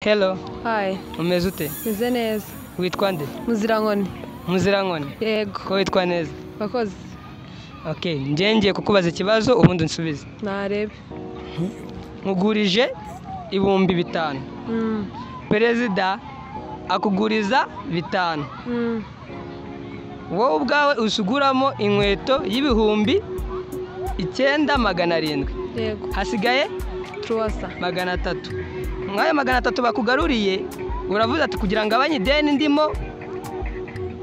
Hello. Hi. Umeze ute? Meze neza. Witwa nde? Muzirankoni. Muzirankoni? Yego. Ko witwa neza? Bakoze. Okay, ngiye kukubaza ikibazo ubundi nsubize. Narebe. Nkugurije ibihumbi 5. Perezida akuguriza 5. Wowe ubwawe usuguramo inkweto y'ibihumbi 9,700. Yego. Hasigaye 300. Mwayo 300 bakugaruriye uravuze ati kugira ngo abanye ideni ndimo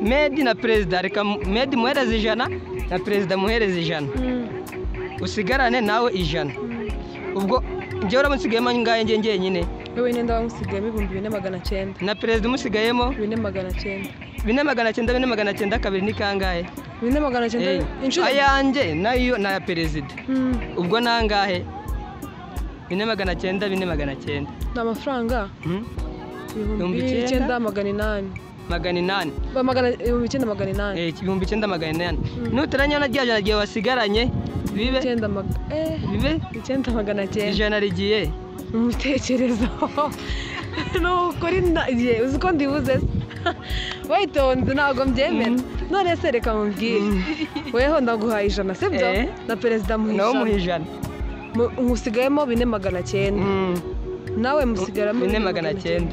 Medi na perezida reka Medi muhereze 100 na perezida muhereze 100. Usigarane nawe 100. Ubwo njye uramusigayemo ngaye ngiye nyine. Wewe nenda wamusigayemo 4,900. Na perezida umusigayemo 4,900. 4,900 kabiri ni kangahe? 4,900 inshuro. Ayanjye nayo na perezida. Ubwo nangahe? 4,900. N'amafaranga? 9,800. 800. 9,800. 9,800. Nuteranya na rya gihe wasigaranye bibe 9,800. ijana rigiye Umutekerezo. No kuri nagiye uziko ndibuze. Wayitonze ntago mbyemera. None se reka mumbwire. Weho ndaguhaye 100 sibyo? Na perezida muhisha. No muhijana. Musigayemo 4,900. Nawe musigaramo 4,900.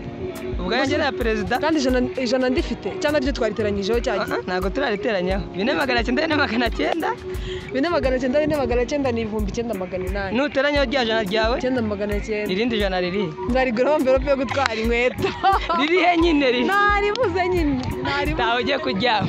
Ubwo yanjye na perezida kandi ijana ndifite cyangwa ryo twariteranyijeho cyagiye. Ntago turariteranyaho. 4,900. 4,900 ni 9,800. Nuteranyaho rya jana ryawe 9,900. irindi jana riri. Nzarigura mverope yo gutwara inkweto. Riri he nyine riri? Naribuze nyine. Tawe ujye kuryama.